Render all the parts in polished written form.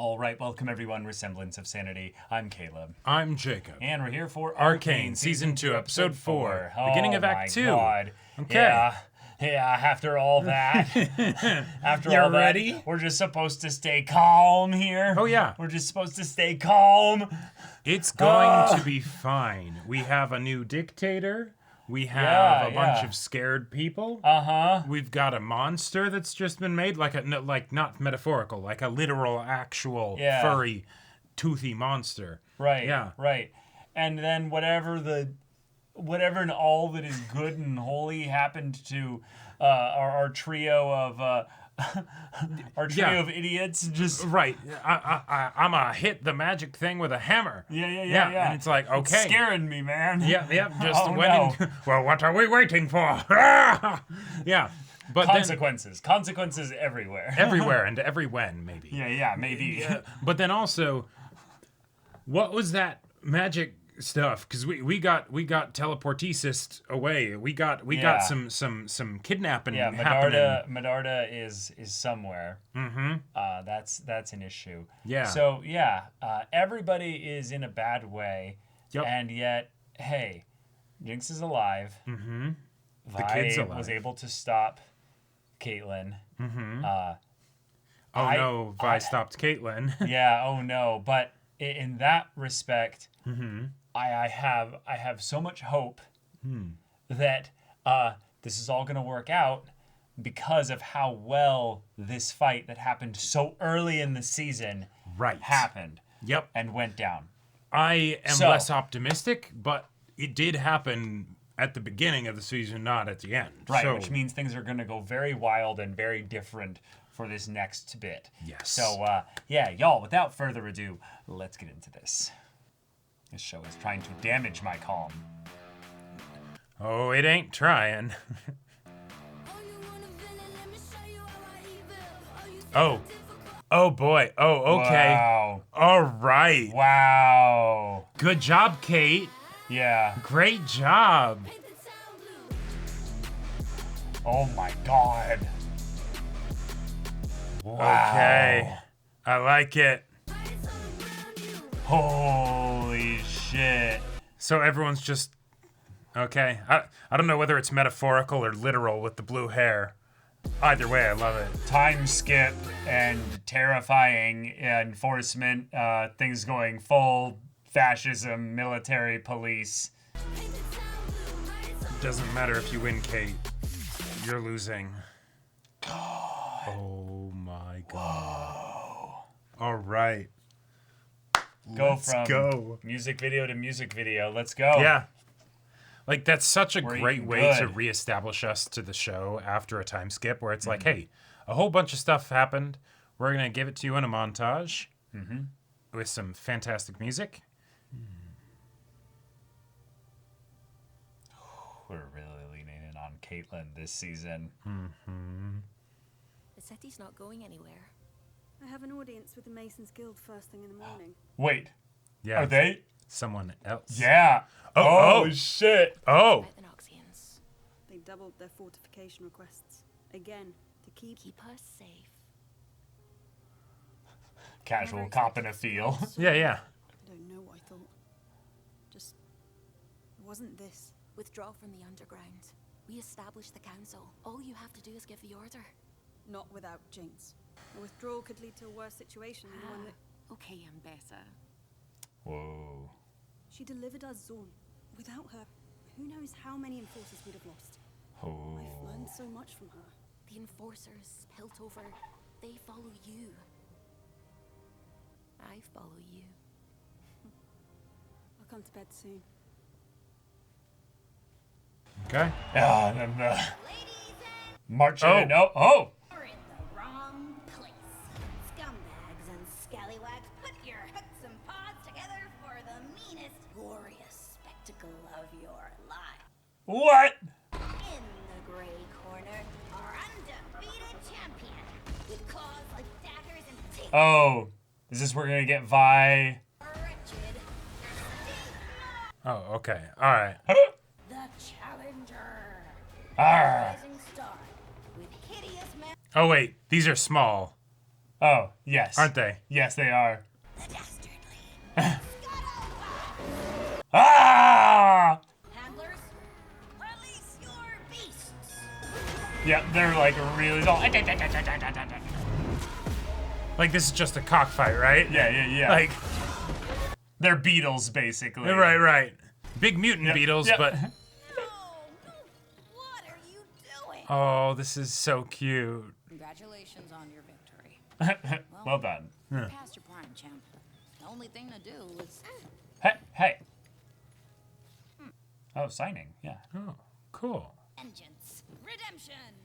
All right, welcome everyone. We're Semblance of Sanity. I'm Caleb. I'm Jacob. And we're here for Arcane, Season 2, Episode 4. Beginning of Act 2. God. Okay. Yeah, after all that. After You're all that, ready? we're just supposed to stay calm here. Oh, yeah. We're just supposed to stay calm. It's going to be fine. We have a new dictator. We have a bunch of scared people. Uh-huh. We've got a monster that's just been made, like not metaphorical, like a literal, actual, furry, toothy monster. Right. Yeah. Right. And then whatever and all that is good and holy happened to our trio of of idiots. Just right. I'm gonna hit the magic thing with a hammer. Yeah. And it's like, okay, it's scaring me, man. Yeah. Just well, what are we waiting for? Yeah. But consequences everywhere. Everywhere and every when, maybe. Yeah, maybe. But then also, what was that magic stuff? Because we got teleportesis away. We got some kidnapping. Yeah, happening. Medarda is somewhere. Mm-hmm. That's an issue. Yeah. So everybody is in a bad way. Yep. And yet, hey, Jinx is alive. Mm-hmm. Vi the kid's alive. was able to stop Caitlyn. Mm-hmm. Vi stopped Caitlyn. Yeah. Oh no. But in that respect, mm-hmm. I have so much hope that this is all going to work out because of how well this fight that happened so early in the season happened. Yep. And went down. I am less optimistic, but it did happen at the beginning of the season, not at the end. Right, which means things are going to go very wild and very different for this next bit. Yes. So, y'all, without further ado, let's get into this. This show is trying to damage my calm. Oh, it ain't trying. Oh boy. Oh, okay. Wow. All right. Wow. Good job, Kate. Yeah. Great job. Oh my God. Wow. Okay. I like it. Holy shit. So everyone's just okay. I don't know whether it's metaphorical or literal with the blue hair. Either way, I love it. Time skip and terrifying enforcement, things going full fascism, military police. Doesn't matter if you win, Kate. You're losing. God. Oh my God. Whoa. All right. Let's go. Music video to music video. Let's go. Yeah. Like, that's such a great way to reestablish us to the show after a time skip where it's like, hey, a whole bunch of stuff happened. We're going to give it to you in a montage with some fantastic music. We're really leaning in on Caitlyn this season. Mm-hmm. The city's not going anywhere. I have an audience with the Masons Guild first thing in the morning. Wait. Yeah. Are they? Someone else. Yeah. Oh shit. Oh. The Noxians. They doubled their fortification requests. Again, to keep us safe. Casual cop in a feel. Yeah. I don't know what I thought. Just, it wasn't this. Withdraw from the underground. We established the council. All you have to do is give the order. Not without Jinx. A withdrawal could lead to a worse situation than the one that... Okay, I'm better. Whoa. She delivered us Zorn. Without her, who knows how many enforcers we'd have lost. Oh. I've learned so much from her. The enforcers, Piltover, they follow you. I follow you. I'll come to bed soon. Okay. Marching in. Oh! You're in the wrong place. Scumbags and scallywags, put your hooks and paws together for the meanest, glorious spectacle of your life. What? In the gray corner, our undefeated champion, with claws like daggers and teeth. Oh. Is this where we're gonna get Vi? Wretched. Oh, okay. All right. The challenger. Arr. Rising star with hideous man. Oh, wait. These are small. Oh, yes. Aren't they? Yes, they are. The dastardly. Ah! Handlers, release your beasts. Yep, they're like really all. Like, this is just a cockfight, right? Yeah. Like, they're beetles, basically. right. Big mutant Yep, beetles, yep. but... No, what are you doing? Oh, this is so cute. Congratulations on your victory. Well done. You're past your prime, champ. The only thing to do is... Hey. Oh, signing. Yeah. Oh, cool. Vengeance. Redemption.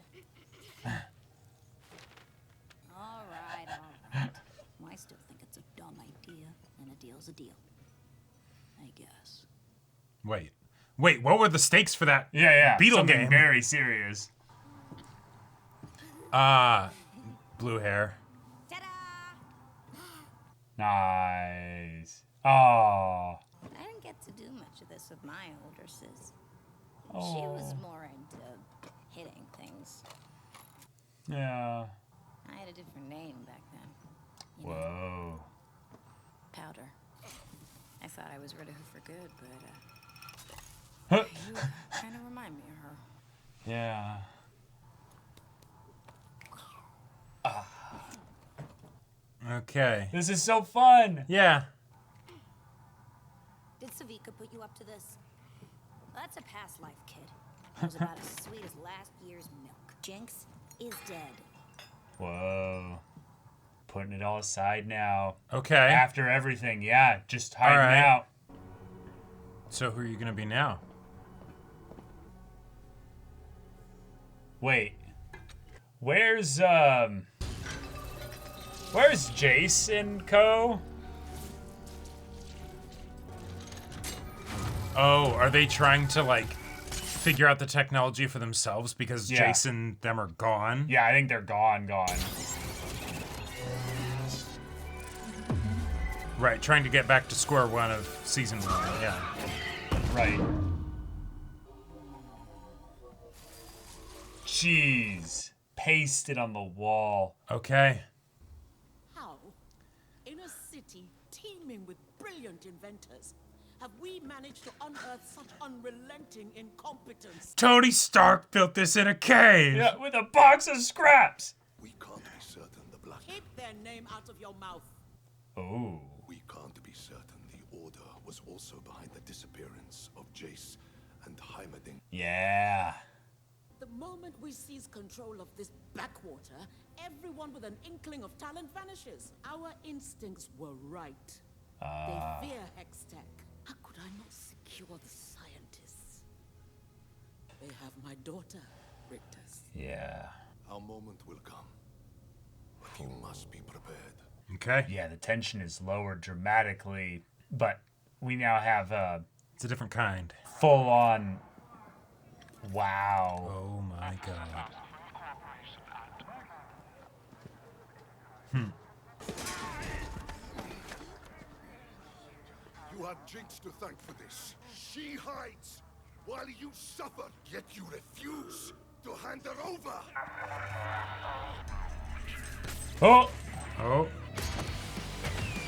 All right. Well, I still think it's a dumb idea, and a deal's a deal. I guess. Wait, what were the stakes for that Yeah. beetle Something game? very serious. Blue hair. Ta-da! Nice. Oh. I didn't get to do much of this with my older sis. She Oh. was more into hitting things. Yeah. I had a different name back then. You know, Whoa. Powder. I thought I was rid of her for good, but Huh. you kind of remind me of her. Yeah. Okay. This is so fun. Yeah. Did Savika put you up to this? Well, that's a past life, kid. It was about as sweet as last year's milk. Jinx is dead. Whoa. Putting it all aside now. Okay. After everything, yeah. Just hiding right. out. So who are you gonna be now? Wait. Where's Jace and co? Oh, are they trying to like figure out the technology for themselves because Yeah. Jason and them are gone? Yeah, I think they're gone. Right, trying to get back to square one of season 1. Yeah. Right. Jeez. Pasted on the wall. Okay. How, in a city teeming with brilliant inventors, have we managed to unearth such unrelenting incompetence? Tony Stark built this in a cave. Yeah, with a box of scraps. We can't be certain the Black. Keep their name out of your mouth. Oh. We can't be certain the Order was also behind the disappearance of Jace and Heimerdinger. Yeah. The moment we seize control of this backwater, everyone with an inkling of talent vanishes. Our instincts were right. They fear Hextech. How could I not secure the scientists? They have my daughter, Rictus. Yeah. Our moment will come, but you must be prepared. Okay. Yeah, the tension is lowered dramatically, but we now have a It's a different kind. full on. Wow. Oh my god. You have Jinx to thank for this. She hides while you suffer, yet you refuse to hand her over. Oh. Oh.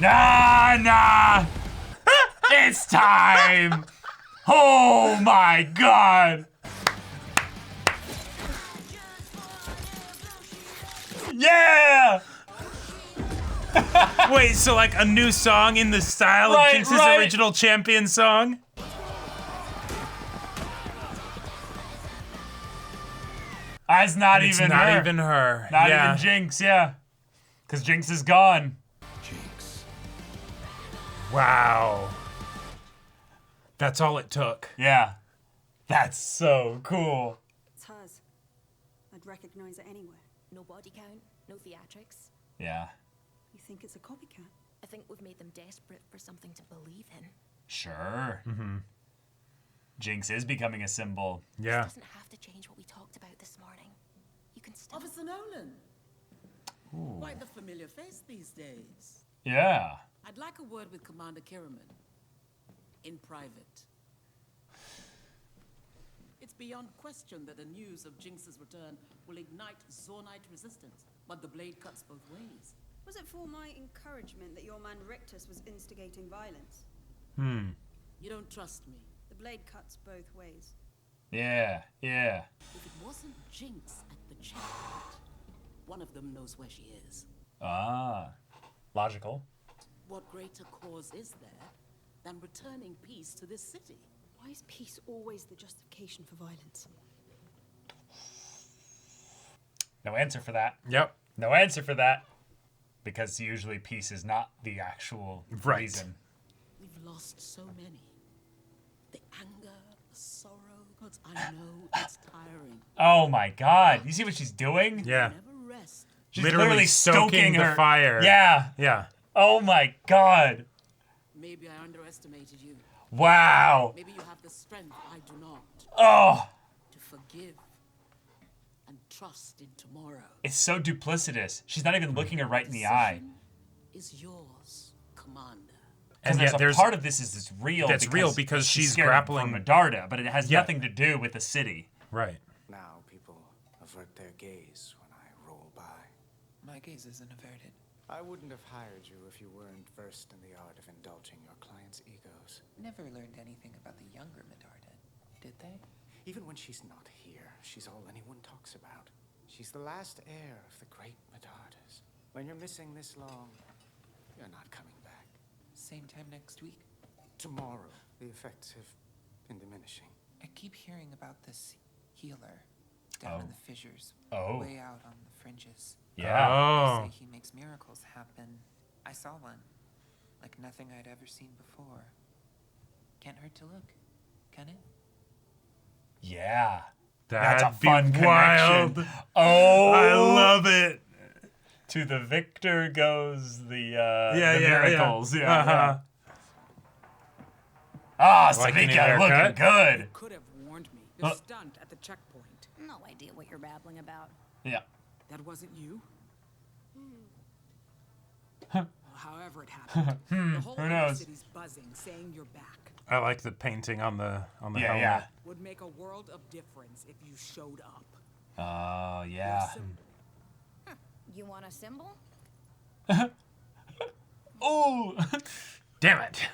Nah. It's time. Oh my god. Yeah. Wait, so like a new song in the style Right, of Jinx's right. original champion song? It's not It's even not her. even her. Not yeah. even Jinx, yeah. Because Jinx is gone. Jinx. Wow. That's all it took. Yeah. That's so cool. It's hers. I'd recognize it anywhere. No body count, no theatrics. Yeah. You think it's a copycat? I think we've made them desperate for something to believe in. Sure. Jinx is becoming a symbol. Yeah. Doesn't have to change what we talked about this morning. You can still. Officer Nolan. Quite the familiar face these days. Yeah. I'd like a word with Commander Kiriman. In private. It's beyond question that the news of Jinx's return will ignite Zornite resistance, but the blade cuts both ways. Was it for my encouragement that your man Rictus was instigating violence? You don't trust me. The blade cuts both ways. Yeah, yeah. If it wasn't Jinx at the checkpoint, one of them knows where she is. Ah, logical. What greater cause is there than returning peace to this city? Why is peace always the justification for violence? No answer for that. Yep. No answer for that. Because usually peace is not the actual reason. We've lost so many. The anger, the sorrow. Gods, I know it's tiring. Oh my god. You see what she's doing? Yeah. Never rest. She's Literally stoking the her fire. Yeah. Yeah. Oh my god. Maybe I underestimated you. Wow. Maybe you have the strength I do not. Oh. To forgive and trust in tomorrow. It's so duplicitous. She's not even looking her right in the eye. Is yours, Commander. And yet there's a part of this is this real. That's real because she's scared grappling for Medarda, but it has nothing to do with the city. Right. Now people avert their gaze when I roll by. My gaze isn't averted. I wouldn't have hired you if you weren't versed in the art of indulging your clients' egos. Never learned anything about the younger Medarda, did they? Even when she's not here, she's all anyone talks about. She's the last heir of the great Medardas. When you're missing this long, you're not coming back. Same time next week? Tomorrow, the effects have been diminishing. I keep hearing about this healer down in the fissures, Oh. way out on the fringes. Yeah. Oh. They say he makes miracles happen. I saw one, like nothing I'd ever seen before. Can't hurt to look, can it? Yeah. That'd That's a fun be wild. connection. Oh. I love it. To the victor goes the miracles. Yeah. Uh-huh. Ah, Like any Savika looking haircut? good. Could have warned me. The stunt at the checkpoint. No idea what you're babbling about. Yeah. That wasn't you? Well, however it happened. The whole who knows? city's buzzing, saying you're back. I like the painting on the helmet. Yeah. Would make a world of difference if you showed up. Oh, yeah. You want a symbol? Oh. Damn it.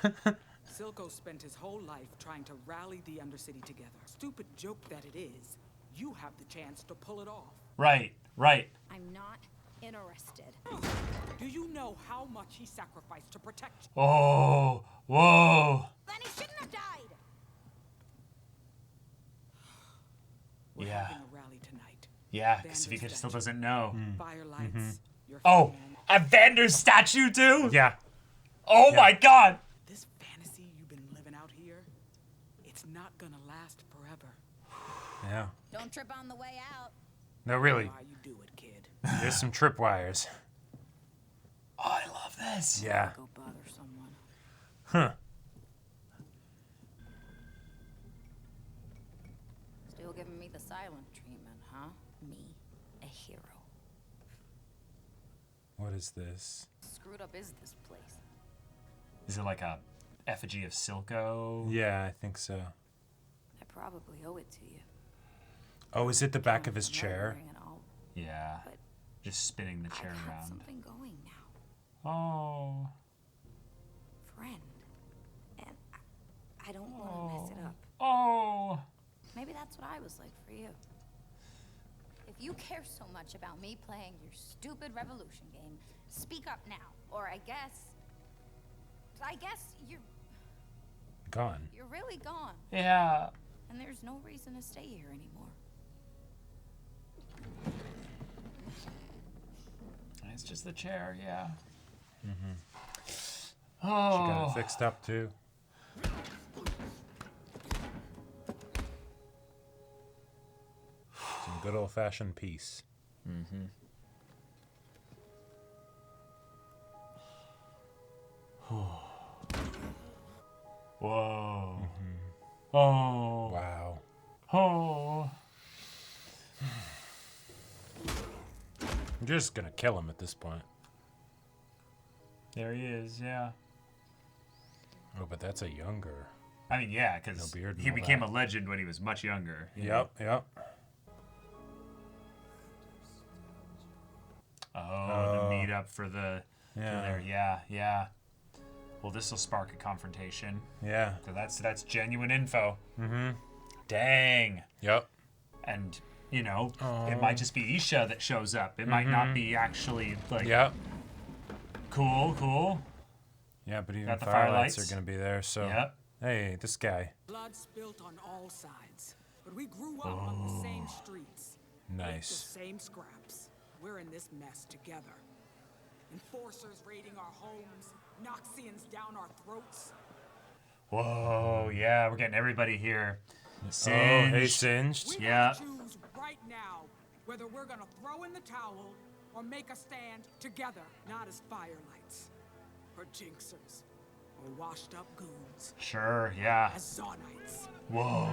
Silco spent his whole life trying to rally the Undercity together. Stupid joke that it is. You have the chance to pull it off. Right. I'm not interested. Do you know how much he sacrificed to protect you? Oh. Whoa. Then he shouldn't have died. We're Yeah. having a rally tonight. Yeah, because Savika still doesn't know. Firelights. Your Oh, fan. a Vander's statue too? Yeah. Oh my god. This fantasy you've been living out here, it's not gonna last forever. Yeah. Don't trip on the way out. No, really. Why you do it, kid? There's some tripwires. Oh, I love this. Yeah. Go bother someone. Huh. Still giving me the silent treatment, huh? Me, a hero. What is this? Screwed up is this place? Is it like a effigy of Silco? Yeah, I think so. I probably owe it to you. Oh, is it the back of his chair? Murdering and all, Yeah. but Just spinning the chair I've got around. something going now. Oh. Friend. And I don't want to mess it up. Oh. Maybe that's what I was like for you. If you care so much about me playing your stupid revolution game, speak up now. Or I guess Gone. you're really gone. Yeah. And there's no reason to stay here anymore. It's just the chair, yeah. She Oh. got it fixed up too. Some good old-fashioned peace. Whoa. Oh. Wow. Oh. I'm just gonna kill him at this point. There he is, yeah. Oh, but that's a younger. I mean, yeah, because No beard and he all became that. a legend when he was much younger. Yep. Oh, the meet up for the yeah. Well, this will spark a confrontation. Yeah. So that's genuine info. Mm-hmm. Dang. Yep. And it might just be Isha that shows up. It might not be actually like. Yep. Cool. Yeah, but even Got the firelights firelights. are gonna be there. So. Yep. Hey, this guy. Blood spilt on all sides, but we grew up on the same streets. Nice. With the same scraps. We're in this mess together. Enforcers raiding our homes, Noxians down our throats. Whoa, yeah, we're getting everybody here. Singed. Oh, hey, Singed. We gotta choose right now whether we're gonna throw in the towel or make a stand together, not as firelights, or jinxers, or washed up goons. Sure, yeah. As Zonites. Whoa.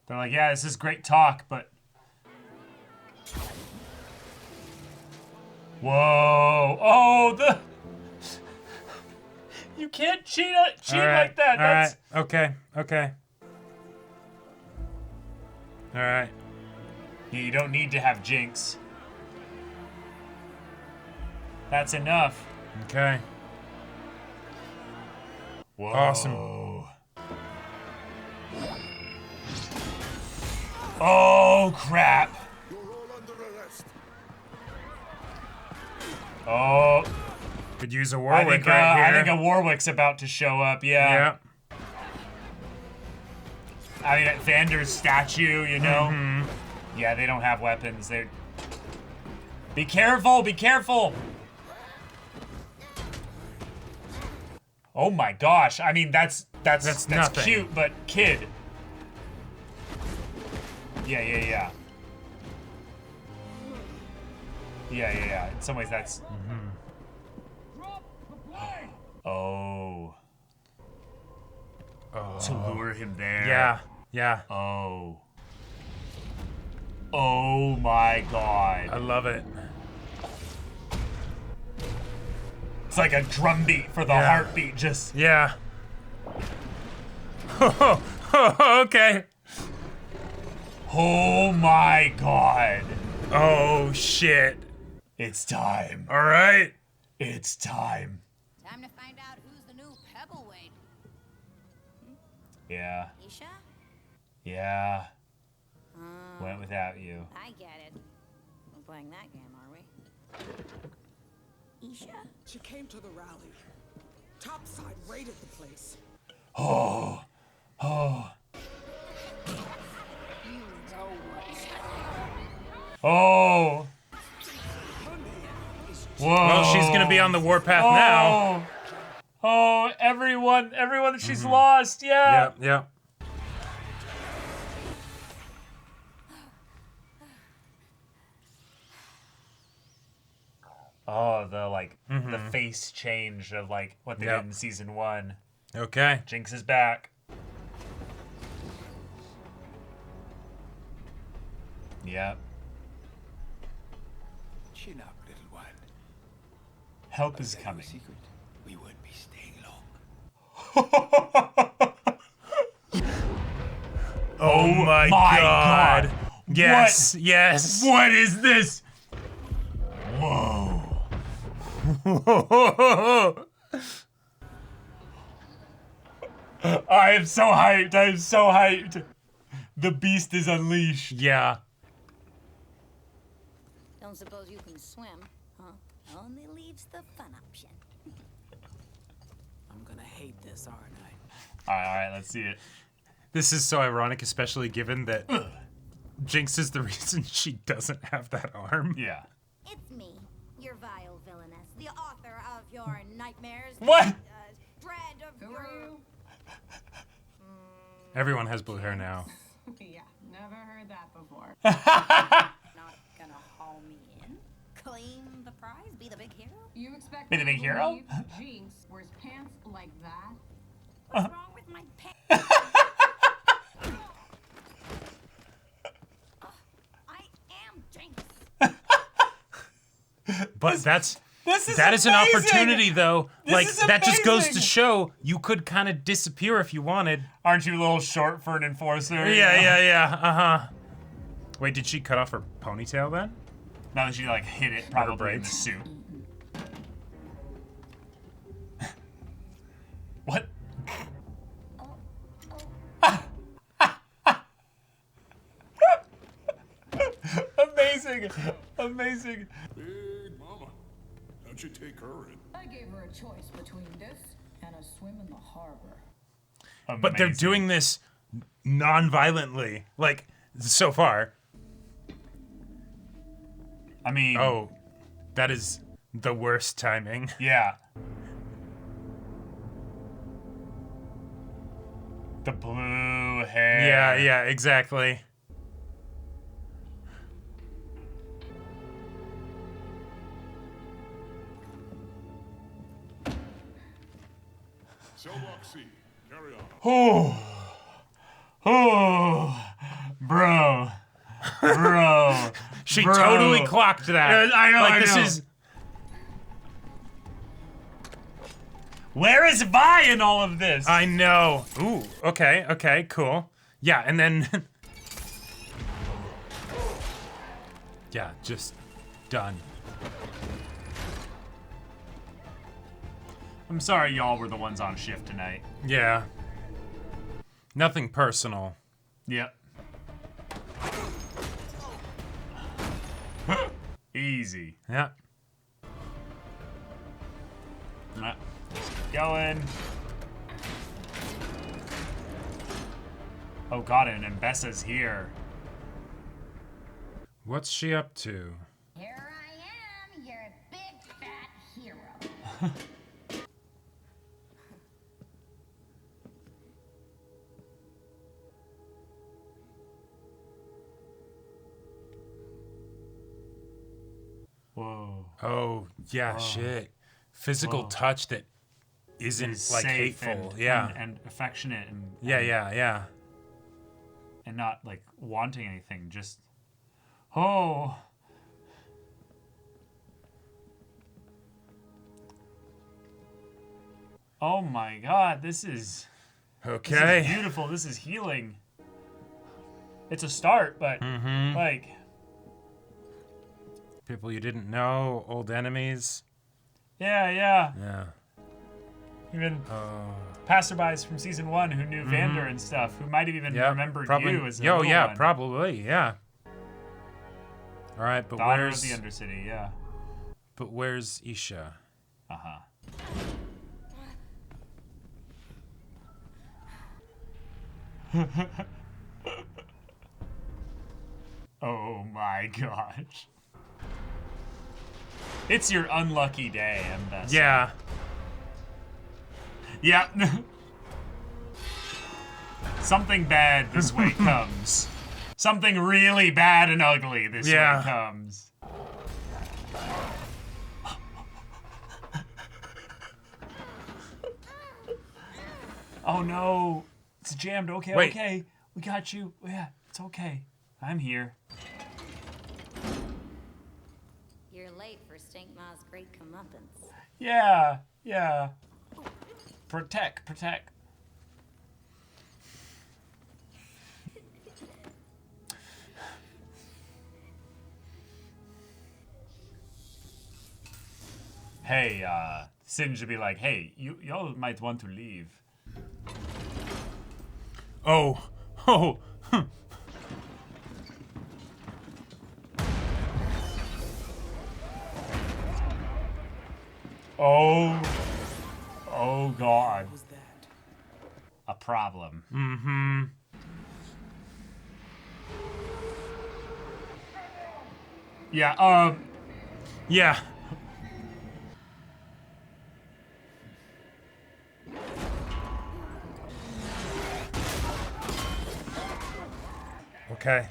They're like, yeah, this is great talk, but. Whoa! Oh, you can't cheat like that. That's Okay. All right. You don't need to have jinx. That's enough. Okay. Whoa. Awesome. Oh crap. You're all under arrest. Oh. Could use a Warwick right I here. think a Warwick's about to show up, yeah. I mean, at Vander's statue, Yeah, they don't have weapons. They're... Be careful! Oh my gosh. I mean, that's nothing. cute, but kid. Yeah. Yeah. In some ways, that's... Oh. To lure him there. Yeah. Oh my god. I love it. It's like a drum beat for the heartbeat, just... Yeah. Okay. Oh my god. Oh, shit. It's time. All right. It's time. Time to find out who's the new Pebbleweight. Yeah. Isha? Yeah. Went without you. I get it. We're playing that game, are we? Isha? She came to the rally. Topside raided the place. Oh. Oh. Whoa. Well, she's gonna be on the warpath now. Oh, everyone that she's lost, yeah. Yep. Oh, the face change of like what they did in season 1. Okay. Jinx is back. Yep. Chin up, little one. Help is coming. Secret. We won't be staying long. Oh my god. Yes. What? Yes. What is this? Whoa. I am so hyped. The beast is unleashed. Yeah. Don't suppose you can swim, huh? Only leaves the fun option. I'm gonna hate this, aren't I? All right, let's see it. This is so ironic, especially given that Jinx is the reason she doesn't have that arm. Yeah. It's me, your vile villainess, the author of your nightmares. What? Dread of your... Everyone has blue hair now. Yeah, never heard that before. Not gonna haul me in? Claim the prize? Be the big hero? You expect Be the me big to hero? believe Jinx wears pants like that? What's wrong with my pants? I am Jinx. But that is amazing. an opportunity, though. This is that just goes to amazing. show you could kind of disappear if you wanted. Aren't you a little short for an enforcer? Yeah. Wait, did she cut off her ponytail then? Now that she like hit it probably in the braids. suit. Amazing. Amazing. Big Mama, how'd you take her in? I gave her a choice between this and a swim in the harbor. But they're doing this non-violently, like, so far. I mean... Oh, that is the worst timing. Yeah. The blue hair. Yeah, yeah, exactly. Cellblock C, carry on. Oh. Oh. Bro. Bro. She Bro. totally clocked that. Yeah, I know, like, I this know. is... Where is Vi in all of this? I know. Ooh, okay, okay, cool. Yeah, and then... yeah, just done. I'm sorry y'all were the ones on shift tonight. Yeah. Nothing personal. Yep. Easy. Yeah. Let's keep going. Oh god, and Mbessa's here. What's she up to? Here I am, your big fat hero. Whoa. Oh, yeah, shit. Physical touch that isn't, like, Safe hateful. and, yeah. and affectionate and Yeah. and not like wanting anything, just oh. Oh my god, this is Okay. This is beautiful. This is healing. It's a start, but like People you didn't know, old enemies. yeah. Yeah. Even passerbys from season 1 who knew Vander and stuff, who might have even remembered probably, you as a little one. probably, yeah. All right, but Daughter where's of the Undercity, yeah. But where's Isha? Oh my gosh. It's your unlucky day, Mbessa. Yeah. Yep. Something bad this way comes. Something really bad and ugly this way comes. Oh no. It's jammed. Okay, Wait. okay. We got you. Yeah, it's okay. I'm here. You're late for Stinkma's great comeuppance. Yeah. Protect. Hey, Sin should be like, hey, y'all might want to leave. Oh. Oh God. What was that? A problem. Mm-hmm. Yeah, Yeah. Okay.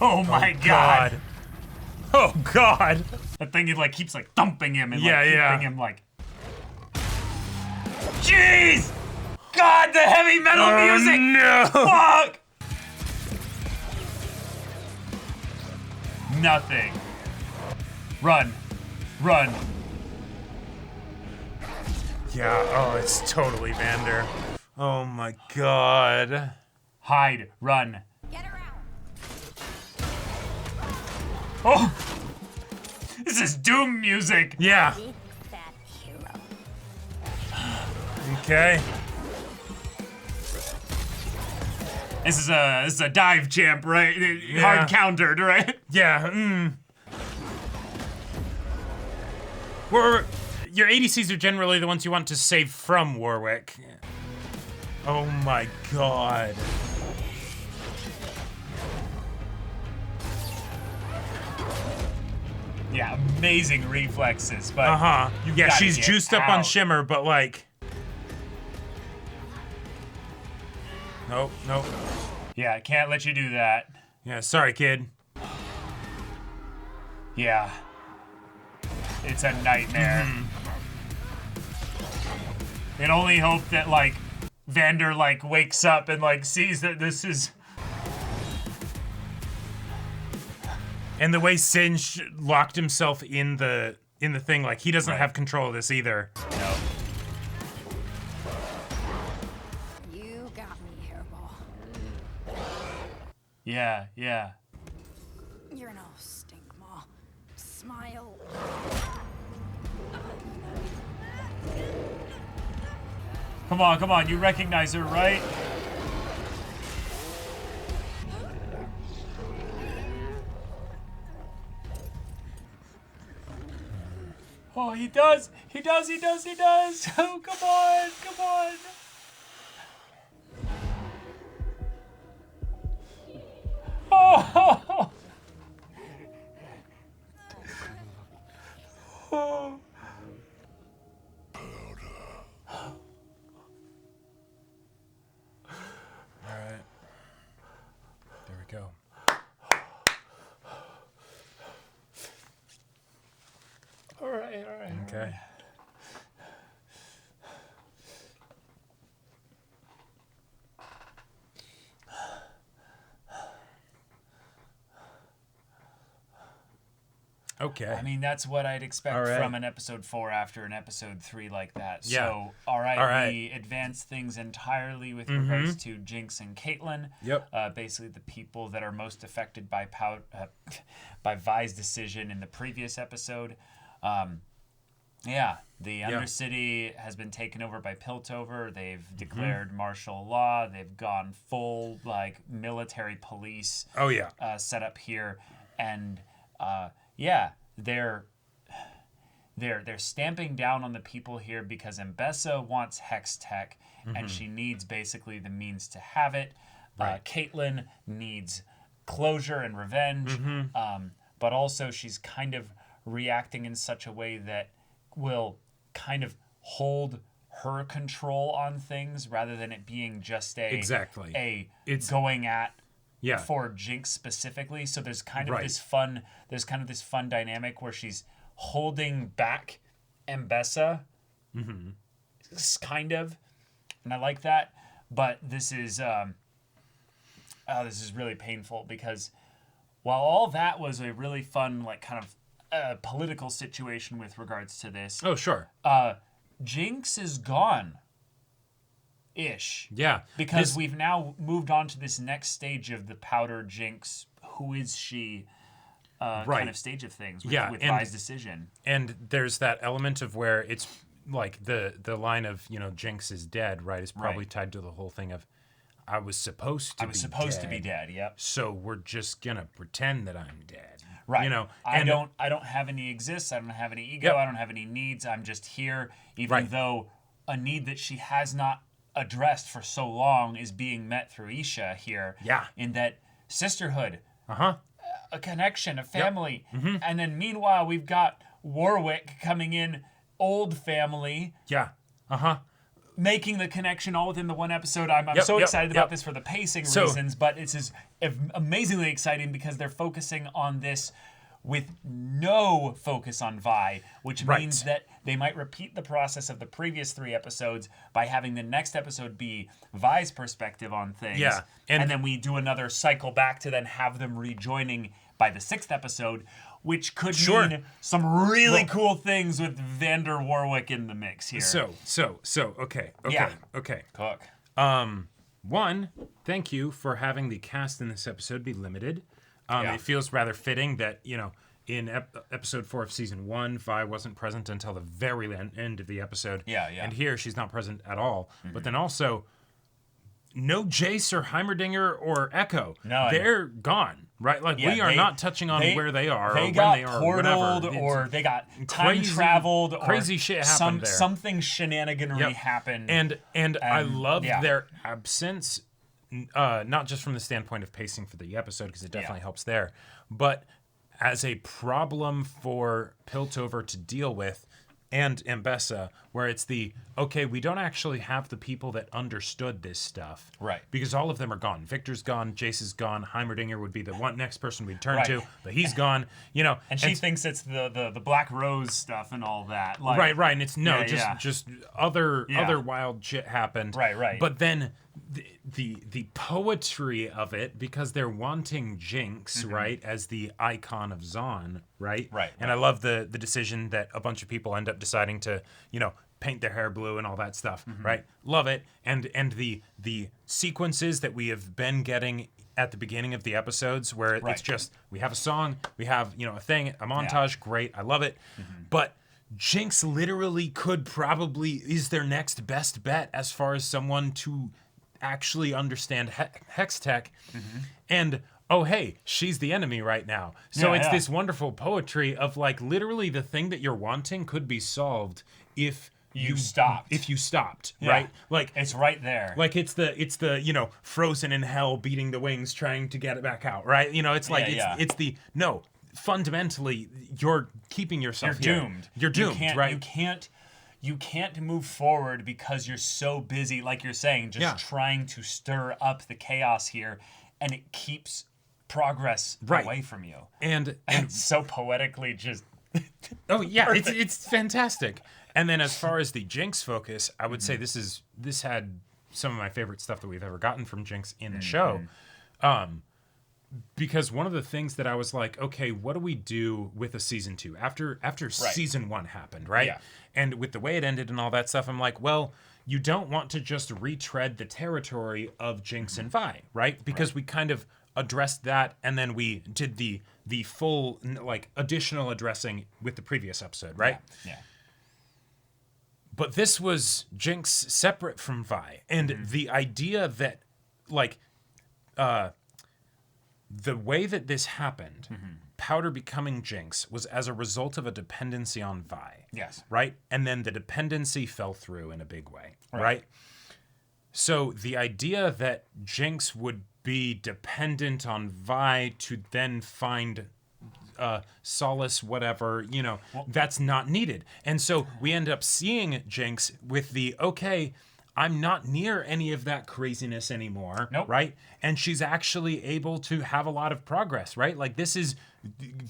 Oh my God. Oh God. That thing like keeps like thumping him and Yeah, like yeah. keeping him like. Jeez! God, the heavy metal music! No. Fuck! Nothing. Run. Yeah, oh, it's totally Vander. Oh my God. Hide. Run. Get her out. Oh! This is Doom music! Yeah. Big fat hero. Okay. This is a dive champ, right? Yeah. Hard countered, right? Yeah. Your ADCs are generally the ones you want to save from Warwick. Oh my god. Yeah, amazing reflexes, but Yeah, she's juiced up on Shimmer, but like. Nope. Yeah, I can't let you do that. Yeah, sorry, kid. Yeah. It's a nightmare. And only hope that, like, Vander, like, wakes up and, like, sees that this is... And the way Singe locked himself in the thing, like, he doesn't have control of this either. No. You got me, Hairball. Yeah. You're no stink maw. Smile. Come on, you recognize her, right? Oh, he does! Oh, come on! Oh! Oh! Alright. There we go. All right. Okay. Okay. I mean, that's what I'd expect All right. from an episode 4 after an episode 3 like that. Yeah. So, all right, we advance things entirely with regards to Jinx and Caitlyn. Yep. Basically, the people that are most affected by by Vi's decision in the previous episode. The Undercity has been taken over by Piltover. They've declared martial law. They've gone full like military police. Oh yeah. Set up here, and they're stamping down on the people here because Mbessa wants Hex Tech, and she needs basically the means to have it. Right. Caitlyn needs closure and revenge, but also she's kind of reacting in such a way that will kind of hold her control on things rather than it being just it's going at for Jinx specifically. So there's kind of this fun dynamic where she's holding back Mbessa, kind of, and I like that. But this is really painful because while all that was a really fun like kind of political situation with regards to this. Oh sure. Jinx is gone. Ish. Yeah. Because we've now moved on to this next stage of the Powder Jinx. Who is she? Kind of stage of things with Vi's decision. And there's that element of where it's like the line of, Jinx is dead, right, is probably tied to the whole thing of I was supposed to be dead, yep. So we're just gonna pretend that I'm dead. Right. I don't have any exists, I don't have any ego, I don't have any needs. I'm just here, even though a need that she has not addressed for so long is being met through Isha here. Yeah. In that sisterhood. A connection, a family. And then meanwhile we've got Warwick coming in, old family. Yeah. Making the connection all within the one episode. I'm so excited about this for the pacing reasons, but it's just amazingly exciting because they're focusing on this with no focus on Vi, which means that they might repeat the process of the previous 3 episodes by having the next episode be Vi's perspective on things. Yeah. And then we do another cycle back to then have them rejoining by the 6th episode, which could mean some really cool things with Vander Warwick in the mix here. Okay. Cook. One, thank you for having the cast in this episode be limited. It feels rather fitting that, in episode 4 of season 1, Vi wasn't present until the very end of the episode. Yeah. And here she's not present at all. But then also, no Jace or Heimerdinger or Echo. No, they're gone, right? Like we are not touching on where they are, they or got when they are, portaled, whatever. or they got time traveled, or crazy shit happened there. Something shenaniganery happened, and I love yeah. their absence, not just from the standpoint of pacing for the episode, because it definitely helps there, but as a problem for Piltover to deal with, and Mbessa, where it's okay, we don't actually have the people that understood this stuff. Right. Because all of them are gone. Victor's gone, Jace is gone, Heimerdinger would be the next person we'd turn to, but he's gone, And she thinks it's the Black Rose stuff and all that. Like, right, and it's just other wild shit happened. Right. But then the poetry of it, because they're wanting Jinx, right, as the icon of Zaun, right? And I love the decision that a bunch of people end up deciding to, paint their hair blue and all that stuff, right? Love it. And the sequences that we have been getting at the beginning of the episodes, where it's just, we have a song, we have, a thing, a montage, great, I love it. But Jinx literally is their next best bet as far as someone to actually understand hex tech. And oh hey, she's the enemy right now, so it's this wonderful poetry of like literally the thing that you're wanting could be solved if you stopped, right? Like it's right there. Like it's the frozen in hell beating the wings trying to get it back out, right? It's like it's the no, fundamentally you're keeping yourself doomed. You're doomed, right? You can't move forward because you're so busy, like you're saying, just trying to stir up the chaos here, and it keeps progress away from you. And it's so poetically just oh yeah, it's fantastic. And then as far as the Jinx focus, I would say this had some of my favorite stuff that we've ever gotten from Jinx in the show. Because one of the things that I was like, okay, what do we do with a season 2 after season 1 happened, right? Yeah. And with the way it ended and all that stuff, I'm like, well, you don't want to just retread the territory of Jinx and Vi, right? Because we kind of addressed that, and then we did the full like additional addressing with the previous episode, right? Yeah. But this was Jinx separate from Vi, and the idea that like the way that this happened, Powder becoming Jinx, was as a result of a dependency on Vi. Yes. Right? And then the dependency fell through in a big way. Right? So the idea that Jinx would be dependent on Vi to then find solace, whatever, that's not needed. And so we end up seeing Jinx with I'm not near any of that craziness anymore, right? And she's actually able to have a lot of progress, right? Like this is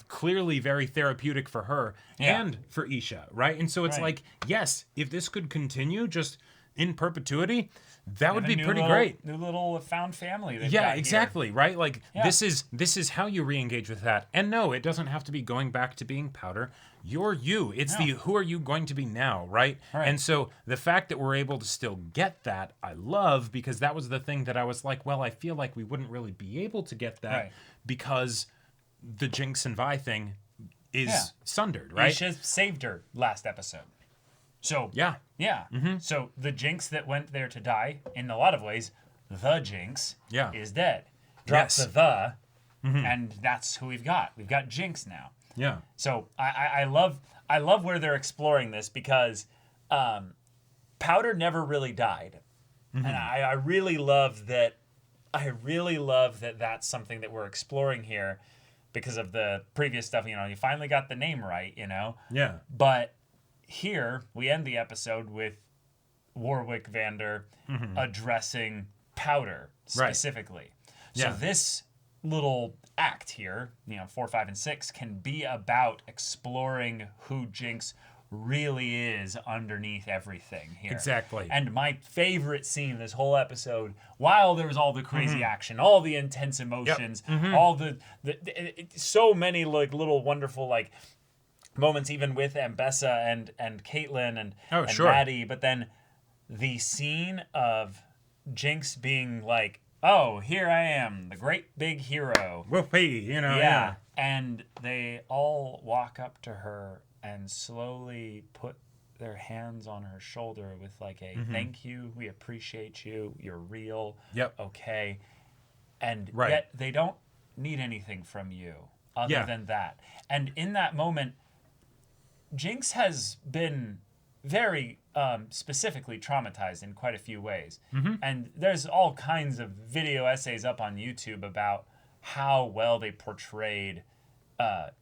clearly very therapeutic for her and for Isha, right? And so it's like, yes, if this could continue just in perpetuity, that would be pretty great. New little found family. Exactly, right? Like this is how you re-engage with that. And no, it doesn't have to be going back to being Powder. You're you. It's who are you going to be now, right? And so the fact that we're able to still get that, I love, because that was the thing that I was like, well, I feel like we wouldn't really be able to get that because the Jinx and Vi thing is sundered, right? Isha saved her last episode. So So the Jinx that went there to die, in a lot of ways, the Jinx is dead. Drop the and that's who we've got. We've got Jinx now. Yeah. So I love where they're exploring this, because Powder never really died, and I really love that. That's something that we're exploring here, because of the previous stuff. You finally got the name right. Yeah. But here we end the episode with Warwick Vander addressing Powder specifically. So this little act here, 4, 5, and 6, can be about exploring who Jinx really is underneath everything here. Exactly. And my favorite scene this whole episode, while there was all the crazy action, all the intense emotions, all the so many like little wonderful like moments, even with Mbessa and Caitlyn and Maddie, but then the scene of Jinx being like, oh, here I am, the great big hero. Whoopee, And they all walk up to her and slowly put their hands on her shoulder with like a thank you, we appreciate you, you're real, okay, and yet they don't need anything from you other than that. And in that moment, Jinx has been very specifically traumatized in quite a few ways. And there's all kinds of video essays up on YouTube about how well they portrayed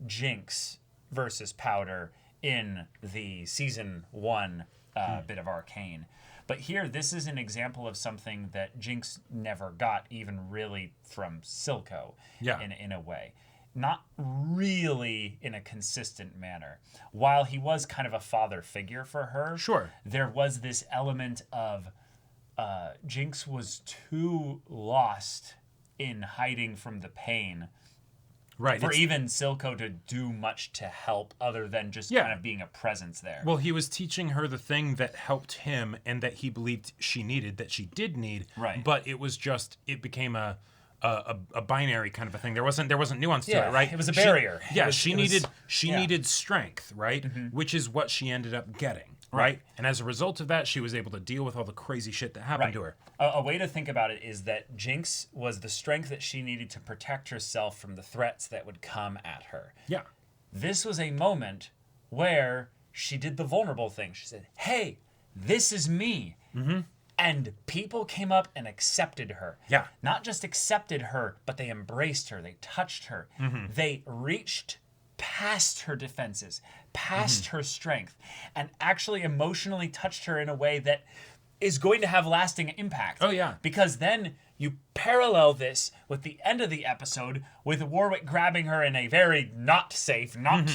Jinx versus Powder in the season 1 bit of Arcane. But here, this is an example of something that Jinx never got, even really from Silco in a way. Not really in a consistent manner. While he was kind of a father figure for her, there was this element of Jinx was too lost in hiding from the pain for even Silco to do much to help other than just kind of being a presence there. Well, he was teaching her the thing that helped him and that he believed she needed, that she did need. But it was just, it became a binary kind of a thing. There wasn't nuance to it, right? It was a barrier. She needed strength, right? Which is what she ended up getting, right? And as a result of that, she was able to deal with all the crazy shit that happened to her. A way to think about it is that Jinx was the strength that she needed to protect herself from the threats that would come at her. This was a moment where she did the vulnerable thing. She said, hey, this is me. And people came up and accepted her. Not just accepted her, but they embraced her. They touched her. They reached past her defenses, past her strength, and actually emotionally touched her in a way that is going to have lasting impact. Because then you parallel this with the end of the episode with Warwick grabbing her in a very not safe, not,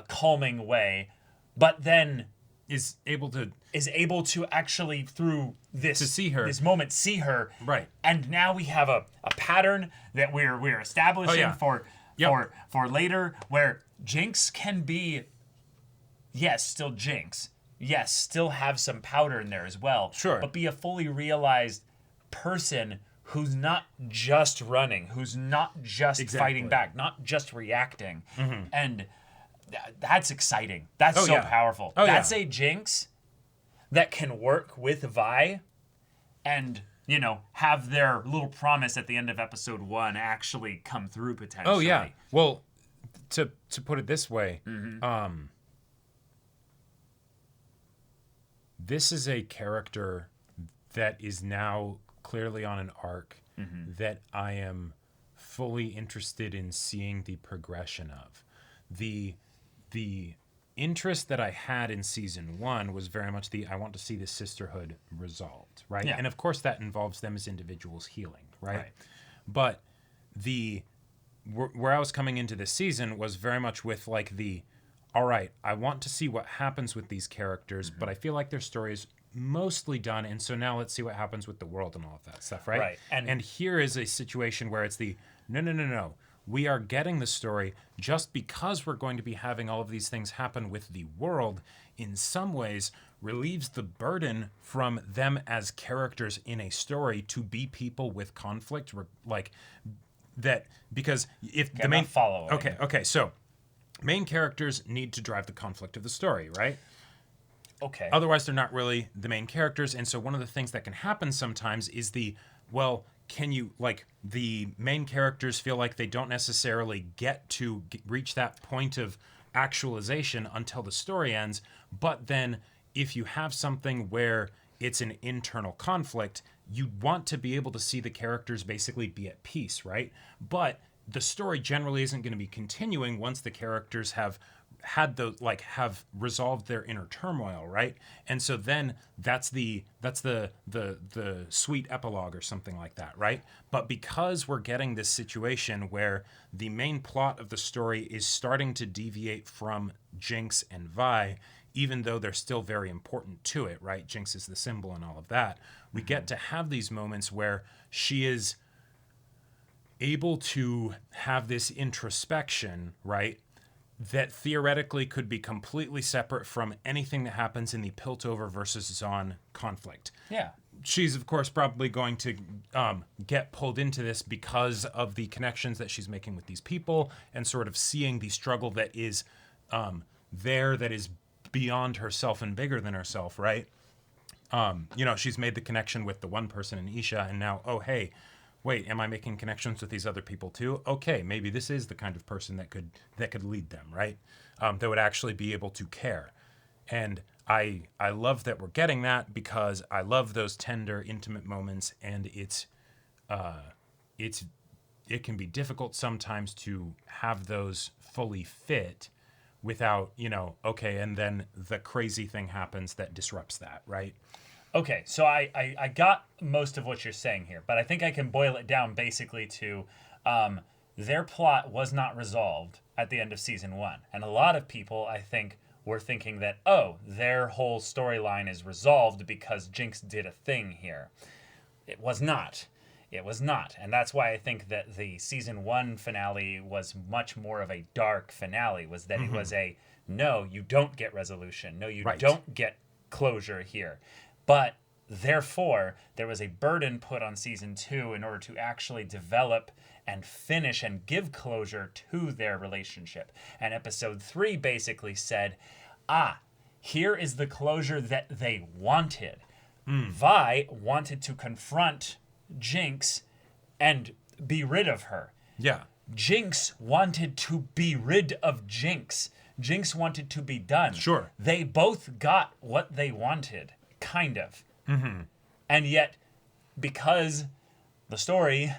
calming way, but then is able to actually, through this, to see her, this moment, see her. And now we have a pattern that we're establishing for later, where Jinx can be, yes, still Jinx. Yes, still have some Powder in there as well. But be a fully realized person who's not just running, who's not just fighting back, not just reacting. And that's exciting. That's powerful. That's a Jinx that can work with Vi and, have their little promise at the end of episode 1 actually come through potentially. Well, to put it this way, this is a character that is now clearly on an arc that I am fully interested in seeing the progression of. The interest that I had in season 1 was very much I want to see the sisterhood resolved, right? And of course that involves them as individuals healing, right? But where I was coming into this season was very much with all right, I want to see what happens with these characters, but I feel like their story is mostly done, and so now let's see what happens with the world and all of that stuff, right? And here is a situation where it's no. We are getting the story just because we're going to be having all of these things happen with the world, in some ways relieves the burden from them as characters in a story to be people with conflict, that, because if the main following. Okay, so main characters need to drive the conflict of the story, right? Otherwise, they're not really the main characters. And so one of the things that can happen sometimes is can you, the main characters feel like they don't necessarily get to reach that point of actualization until the story ends. But then if you have something where it's an internal conflict, you want to be able to see the characters basically be at peace, right? But the story generally isn't going to be continuing once the characters have have resolved their inner turmoil, right? And so then that's the sweet epilogue or something like that, right? But because we're getting this situation where the main plot of the story is starting to deviate from Jinx and Vi, even though they're still very important to it, right? Jinx is the symbol and all of that. We get to have these moments where she is able to have this introspection, right? That theoretically could be completely separate from anything that happens in the Piltover versus Zon conflict. She's, of course, probably going to get pulled into this because of the connections that she's making with these people and sort of seeing the struggle that is that is beyond herself and bigger than herself, right? She's made the connection with the one person in Isha, and now, oh, hey, wait, am I making connections with these other people too? Okay, maybe this is the kind of person that could lead them, right? That would actually be able to care. And I love that we're getting that, because I love those tender, intimate moments, and it can be difficult sometimes to have those fully fit without, okay, and then the crazy thing happens that disrupts that, right? Okay, so I got most of what you're saying here, but I think I can boil it down basically to their plot was not resolved at the end of season 1. And a lot of people, I think, were thinking that, oh, their whole storyline is resolved because Jinx did a thing here. It was not. It was not. And that's why I think that the season 1 finale was much more of a dark finale, was that it was a, no, you don't get resolution. No, you don't get closure here. But therefore, there was a burden put on season 2 in order to actually develop and finish and give closure to their relationship. And episode 3 basically said, here is the closure that they wanted. Vi wanted to confront Jinx and be rid of her. Yeah. Jinx wanted to be rid of Jinx. Jinx wanted to be done. Sure. They both got what they wanted, kind of. Mm-hmm. And yet, because the story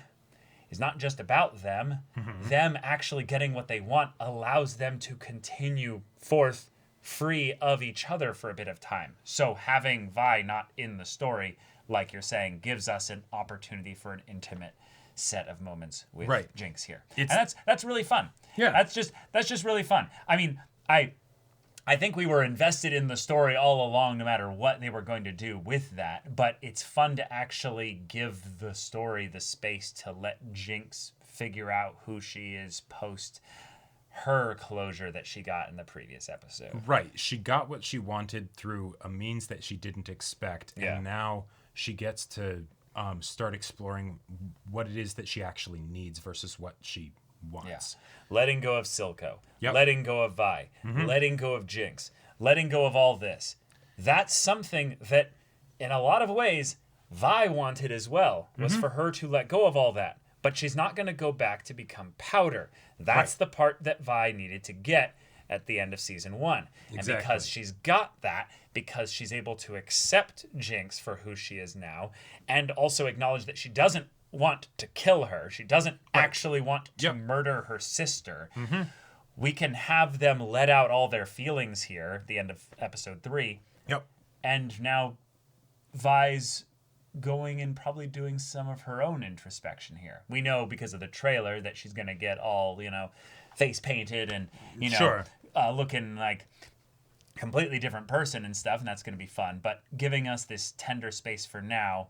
is not just about them, them actually getting what they want allows them to continue forth free of each other for a bit of time. So having Vi not in the story, like you're saying, gives us an opportunity for an intimate set of moments with Jinx here. And that's really fun. Yeah. That's just really fun. I mean, I think we were invested in the story all along, no matter what they were going to do with that. But it's fun to actually give the story the space to let Jinx figure out who she is post her closure that she got in the previous episode. Right. She got what she wanted through a means that she didn't expect. Yeah. And now she gets to start exploring what it is that she actually needs versus what she wants. Yeah. Letting go of Silco. Yep. Letting go of Vi. Letting go of Jinx. Letting go of all this. That's something that, in a lot of ways, Vi wanted as well, was for her to let go of all that. But she's not going to go back to become Powder. That's the part that Vi needed to get at the end of season 1. And because she's got that, because she's able to accept Jinx for who she is now, and also acknowledge that she doesn't want to kill her, she doesn't actually want to murder her sister, we can have them let out all their feelings here at the end of episode 3. Yep. And now Vi's going and probably doing some of her own introspection here. We know because of the trailer that she's going to get all, face painted and, looking like completely different person and stuff, and that's going to be fun. But giving us this tender space for now,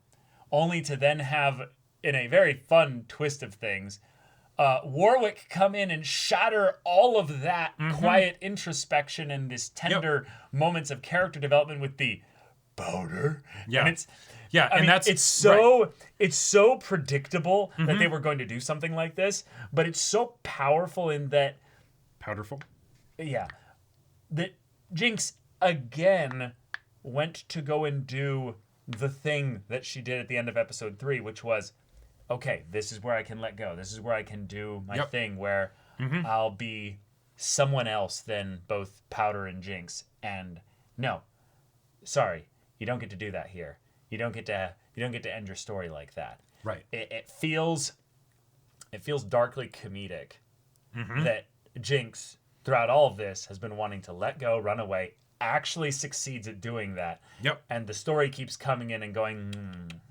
only to then have, in a very fun twist of things, Warwick come in and shatter all of that quiet introspection and this tender moments of character development with the Powder. Yeah. And it's... Yeah, I mean, it's so predictable that they were going to do something like this, but it's so powerful in that... Powderful? Yeah. That Jinx, again, went to go and do the thing that she did at the end of episode 3, which was, okay, this is where I can let go. This is where I can do my thing, where I'll be someone else than both Powder and Jinx. And no, sorry, you don't get to do that here. You don't get to end your story like that. Right. It feels darkly comedic that Jinx, throughout all of this, has been wanting to let go, run away, actually succeeds at doing that. Yep. And the story keeps coming in and going,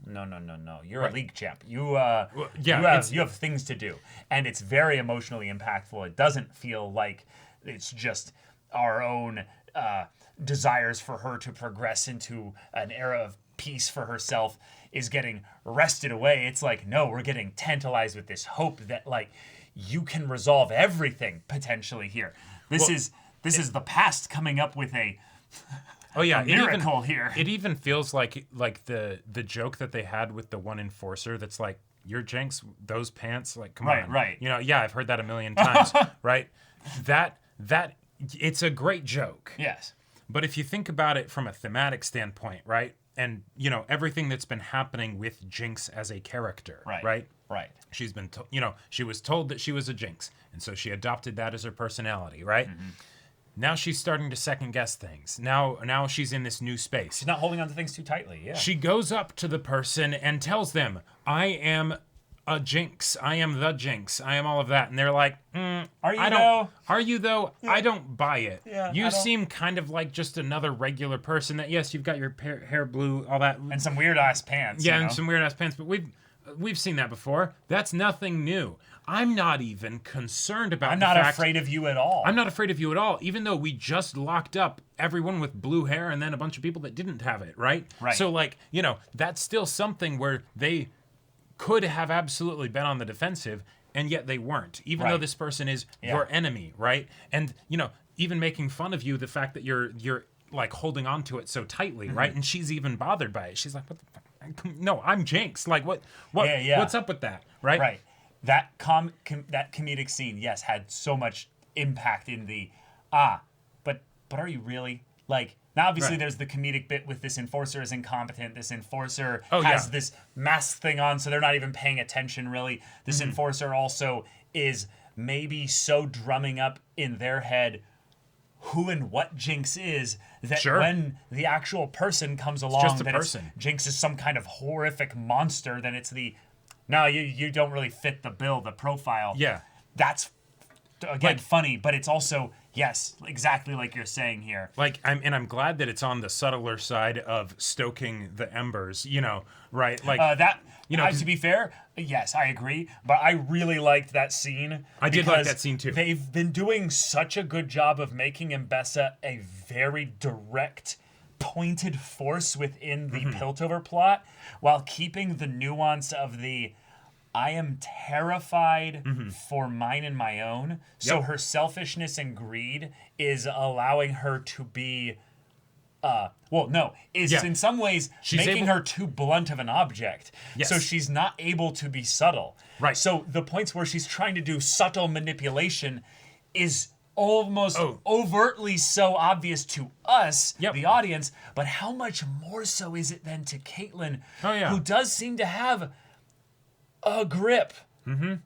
no. You're a league champ. You have things to do. And it's very emotionally impactful. It doesn't feel like it's just our own desires for her to progress into an era of peace for herself is getting wrested away. It's like, no, we're getting tantalized with this hope that, like, you can resolve everything potentially here. This is the past coming up with a miracle here. It even feels like the joke that they had with the one enforcer that's like, you're Jinx, those pants, like, come on. Right. I've heard that a million times, right? That it's a great joke. Yes. But if you think about it from a thematic standpoint, right? And, you know, everything that's been happening with Jinx as a character, right? Right. She's been, she was told that she was a Jinx. And so she adopted that as her personality, right? Now she's starting to second guess things. Now she's in this new space. She's not holding on to things too tightly, yeah. She goes up to the person and tells them, I am a Jinx. I am the Jinx. I am all of that. And they're like, Are you though? Are you though? Yeah. I don't buy it. Yeah, you seem kind of like just another regular person that, yes, you've got your hair blue, all that. And some weird ass pants. Yeah, and some weird ass pants. But we've seen that before. That's nothing new. I'm not even concerned about I'm not afraid of you at all. I'm not afraid of you at all, even though we just locked up everyone with blue hair and then a bunch of people that didn't have it, right? Right. So, like, you know, that's still something where they could have absolutely been on the defensive, and yet they weren't, even though this person is your enemy, right? And, you know, even making fun of you, the fact that you're like holding on to it so tightly, right? And she's even bothered by it. She's like, what the fuck? No, I'm Jinx. Like, what's up with that, right? Right. That that comedic scene, yes, had so much impact in the but are you really? Like, now obviously there's the comedic bit with this enforcer is incompetent. This enforcer has this mask thing on, so they're not even paying attention really. This enforcer also is maybe so drumming up in their head who and what Jinx is that when the actual person comes along, Jinx is some kind of horrific monster, then it's no, you don't really fit the bill, the profile. Yeah. That's, again, funny, but it's also, yes, exactly like you're saying here. Like, I'm glad that it's on the subtler side of stoking the embers, you know, right? Like, to be fair, yes, I agree, but I really liked that scene. I did like that scene too. They've been doing such a good job of making Mbessa a very direct, pointed force within the Piltover plot, while keeping the nuance of the I am terrified for mine and my own. So her selfishness and greed is allowing her to be in some ways making her too blunt of an object. Yes. So she's not able to be subtle. Right. So the points where she's trying to do subtle manipulation is almost overtly so obvious to us, the audience, but how much more so is it then to Caitlyn, who does seem to have a grip,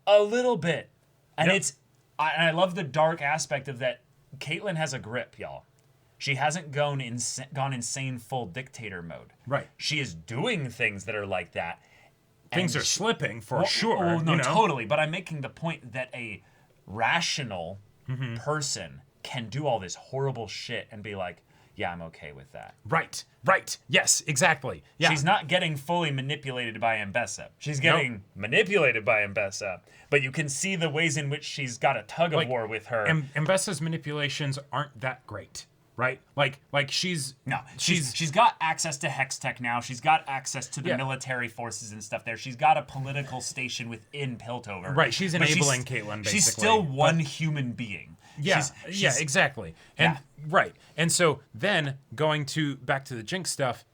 a little bit. And I love the dark aspect of that. Caitlyn has a grip, y'all. She hasn't gone insane full dictator mode. Right. She is doing things that are like that. Things are slipping for sure. Oh, no, you know? totally. But I'm making the point that a rational person can do all this horrible shit and be like, yeah, I'm okay with that. Right. Yes, exactly. Yeah. She's not getting fully manipulated by Mbessa. She's getting manipulated by Mbessa. But you can see the ways in which she's got a tug of war with her. Mbessa's manipulations aren't that great. Right? Like she's got access to Hex Tech now. She's got access to the military forces and stuff there. She's got a political station within Piltover. Right, she's enabling Caitlyn, basically. She's still one human being. Yeah, exactly. And right. And so then going back to the Jinx stuff,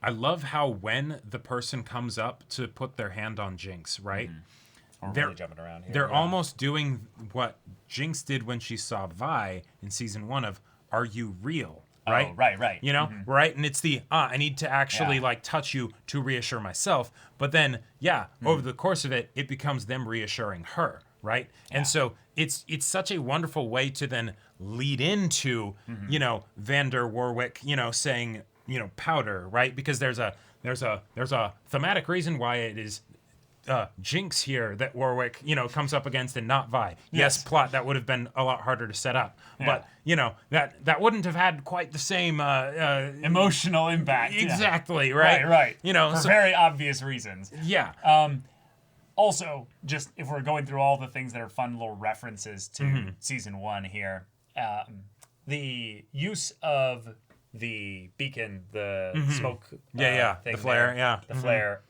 I love how when the person comes up to put their hand on Jinx, right? They're really jumping around here. They're almost doing what Jinx did when she saw Vi in season 1 of, are you real? Right? Oh, right. You know, right? And it's I need to actually like touch you to reassure myself. But then, over the course of it, it becomes them reassuring her, right? Yeah. And so it's such a wonderful way to then lead into, you know, Vander Warwick, you know, saying, you know, powder, right? Because there's a thematic reason why it is Jinx here that Warwick, you know, comes up against and not Vi. Yes, plot, that would have been a lot harder to set up. Yeah. But, you know, that wouldn't have had quite the same emotional impact. Exactly, right? Right. You know, for very obvious reasons. Yeah. Also, just if we're going through all the things that are fun little references to season 1 here, the use of the beacon, the smoke thing the flare, the flare,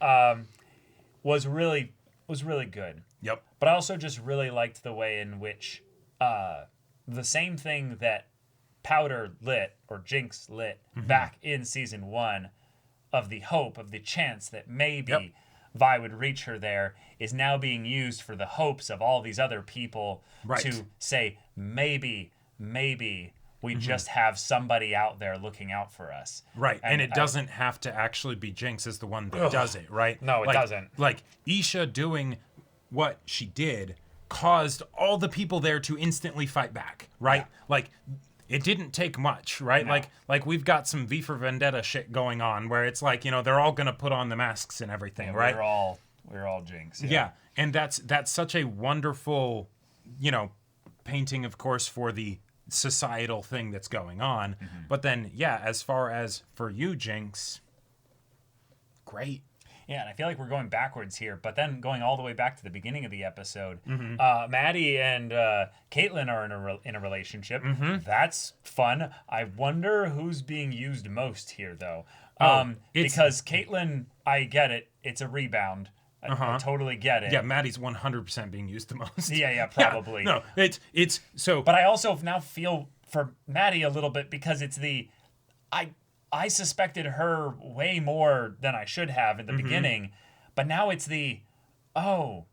was really good. Yep. But I also just really liked the way in which the same thing that Powder lit or Jinx lit back in season 1 of the hope of the chance that maybe Vi would reach her there is now being used for the hopes of all these other people to say maybe We just have somebody out there looking out for us. Right. And it doesn't have to actually be Jinx as the one that does it, right? No, it doesn't. Like, Isha doing what she did caused all the people there to instantly fight back, right? Yeah. Like, it didn't take much, right? No. Like we've got some V for Vendetta shit going on where it's like, they're all going to put on the masks and everything, right? We're all Jinx. Yeah. And that's such a wonderful, painting, of course, for the societal thing that's going on. But then, as far as for you, Jinx, great. Yeah, and I feel like we're going backwards here, but then going all the way back to the beginning of the episode, Maddie and Caitlin are in a relationship. That's fun. I wonder who's being used most here, though. Because Caitlin, I get it. It's a rebound. I totally get it. Yeah, Maddie's 100% being used the most. Yeah, probably. Yeah, no, it's so. But I also now feel for Maddie a little bit because it's I suspected her way more than I should have in the beginning, but now it's oh,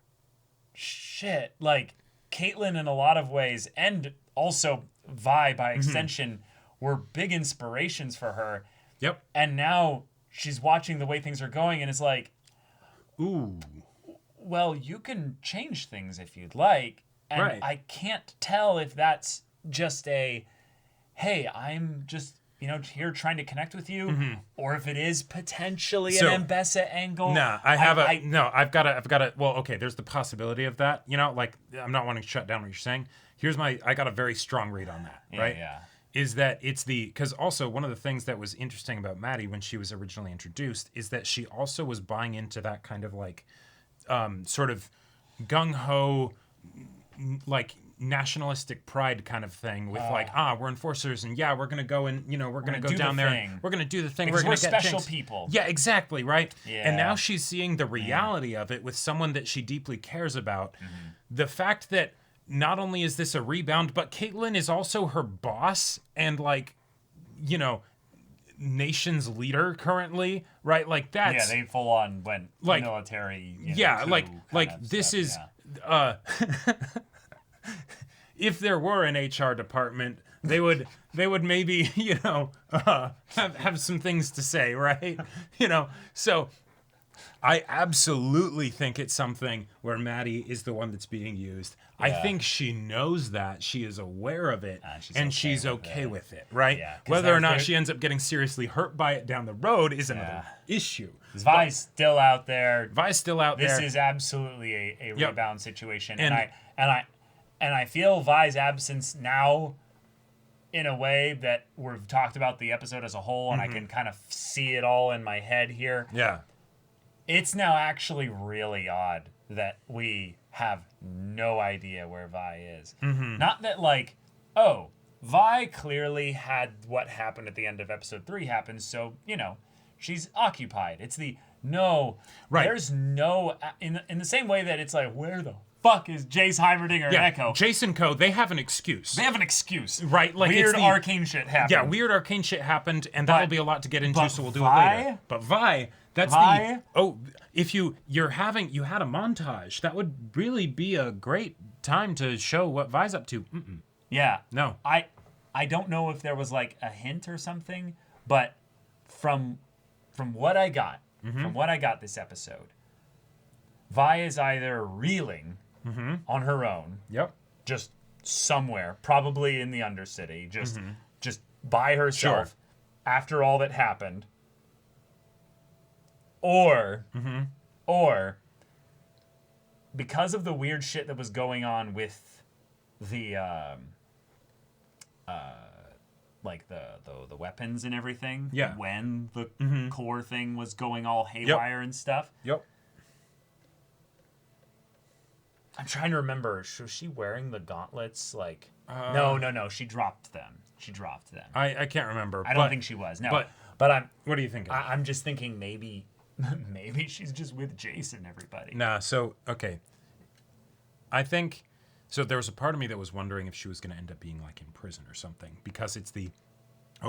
shit. Like, Caitlin in a lot of ways, and also Vi by extension, were big inspirations for her. Yep. And now she's watching the way things are going, and it's like, ooh. Well, you can change things if you'd like. And right. I can't tell if that's just hey, I'm just... here trying to connect with you, or if it is potentially an Mbessa angle. Nah, I've got to. Well, okay, there's the possibility of that. Like, I'm not wanting to shut down what you're saying. I got a very strong read on that. Right? Yeah. Is that because also one of the things that was interesting about Maddie when she was originally introduced is that she also was buying into that kind of like, sort of gung ho, like, nationalistic pride kind of thing with we're enforcers and we're gonna go and we're gonna go down there and we're gonna do the thing. Because we're we're gonna get special Jinx. people. Yeah, exactly, right. Yeah. And now she's seeing the reality of it with someone that she deeply cares about. The fact that not only is this a rebound, but Caitlin is also her boss and nation's leader currently, right? Like that's they full on went like military. This stuff, is. If there were an HR department, they would maybe have some things to say, right? So I absolutely think it's something where Maddie is the one that's being used. I think she knows that, she is aware of it, and she's okay with it, right? Yeah, whether or not she ends up getting seriously hurt by it down the road is another issue. Vi's still out there. This is absolutely a rebound situation, and I feel Vi's absence now in a way that we've talked about the episode as a whole, and I can kind of see it all in my head here. Yeah. It's now actually really odd that we have no idea where Vi is. Not that, Vi clearly had what happened at the end of episode 3 happen, so, she's occupied. It's there's no... In the same way that it's like, where the fuck is Jace, Heimerdinger, and Echo? Jason Co., they have an excuse. Right? Like weird arcane shit happened. Yeah, weird arcane shit happened, and that'll be a lot to get into, so we'll do it later. But Vi, that's if you had a montage, that would really be a great time to show what Vi's up to. Yeah. No. I don't know if there was like a hint or something, but from what I got, this episode, Vi is either reeling on her own. Yep. Just somewhere, probably in the Undercity, just by herself after all that happened. Or because of the weird shit that was going on with the the weapons and everything. Yeah. When the core thing was going all haywire and stuff. Yep. I'm trying to remember. Was she wearing the gauntlets? No. She dropped them. I can't remember. I don't think she was. No. But I'm. What do you think? I'm just thinking maybe she's just with Jason. Everybody. Nah. So okay. I think. So there was a part of me that was wondering if she was going to end up being like in prison or something, because it's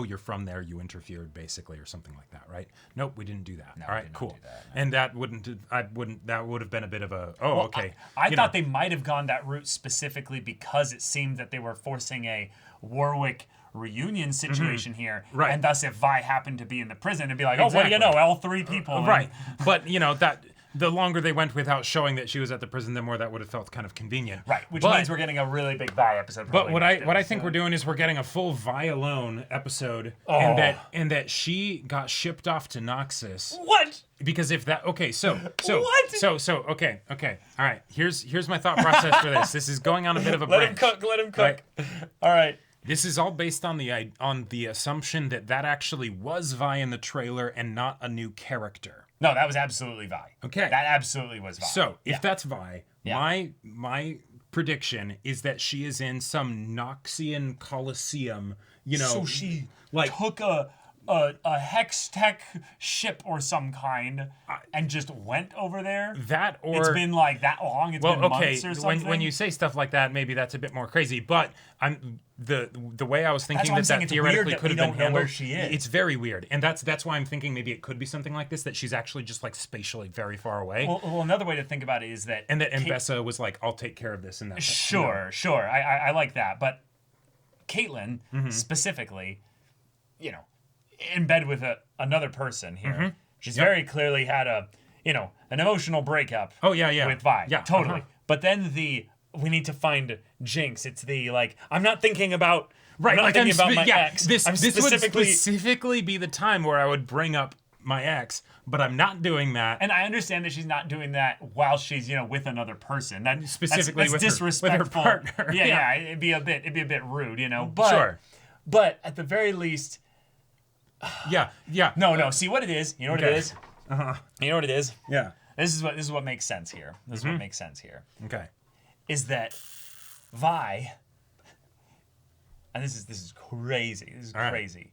you're from there, you interfered basically, or something like that, right? Nope, we didn't do that. No, all right, cool. And that would have been a bit of a okay. I thought they might have gone that route specifically because it seemed that they were forcing a Warwick reunion situation here. Right. And thus, if Vi happened to be in the prison, it'd be like, oh, what do you Exactly. know? All 3 people. Right. But, you know, that the longer they went without showing that she was at the prison, the more that would have felt kind of convenient. Right. Which means we're getting a really big Vi episode. But what I think we're doing is we're getting a full Vi alone episode, and that she got shipped off to Noxus. What? Because if that okay, so What? okay. All right. Here's my thought process for this. This is going on a bit of a Let branch. Let him cook. All right. This is all based on the assumption that actually was Vi in the trailer and not a new character. No, that was absolutely Vi. Okay. That absolutely was Vi. So, if that's Vi, my prediction is that she is in some Noxian Coliseum, you know. So she like took a hex tech ship or some kind and just went over there. That or it's been like that long. It's been months or something. When you say stuff like that, maybe that's a bit more crazy. But I'm the way I was thinking That's why I'm that saying theoretically it's could have weird been that we don't know handled. where she is. It's very weird, and that's why I'm thinking maybe it could be something like this, that she's actually just like spatially very far away. Well, another way to think about it is that Mbessa was like, I'll take care of this and that. Sure. I like that, but Caitlyn specifically, you know, in bed with another person here. She's very clearly had an emotional breakup. Oh yeah. With Vi. Yeah, Totally. But then we need to find Jinx. It's I'm not thinking about right. I'm not thinking about my ex. This would specifically be the time where I would bring up my ex, but I'm not doing that. And I understand that she's not doing that while she's with another person. That's specifically that's disrespectful. With her partner. Yeah, it'd be a bit rude, But sure. But at the very least. Yeah. No. See what it is. You know what it is. You know what it is. Yeah. This is what makes sense here. This is what makes sense here. Okay. Is that Vi? And this is crazy. This is all crazy.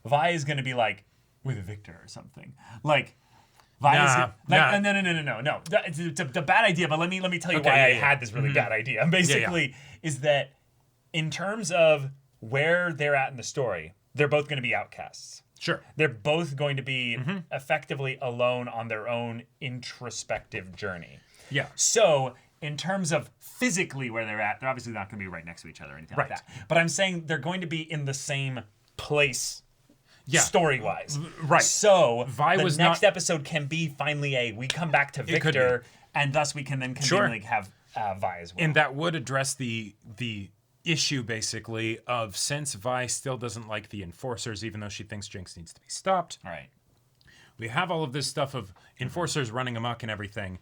Right. Vi is gonna be like with Victor or something. Like Vi is no. It's a bad idea. But let me tell you why I had this really bad idea. Basically, is that in terms of where they're at in the story, they're both going to be outcasts. Sure. They're both going to be effectively alone on their own introspective journey. Yeah. So, in terms of physically where they're at, they're obviously not going to be right next to each other or anything like that. But I'm saying they're going to be in the same place story-wise. Right. So, Vi the was next episode can be finally we come back to Victor, and thus we can then continually have Vi as well. And that would address the issue basically of, since Vi still doesn't like the enforcers, even though she thinks Jinx needs to be stopped. Right. We have all of this stuff of enforcers running amok and everything.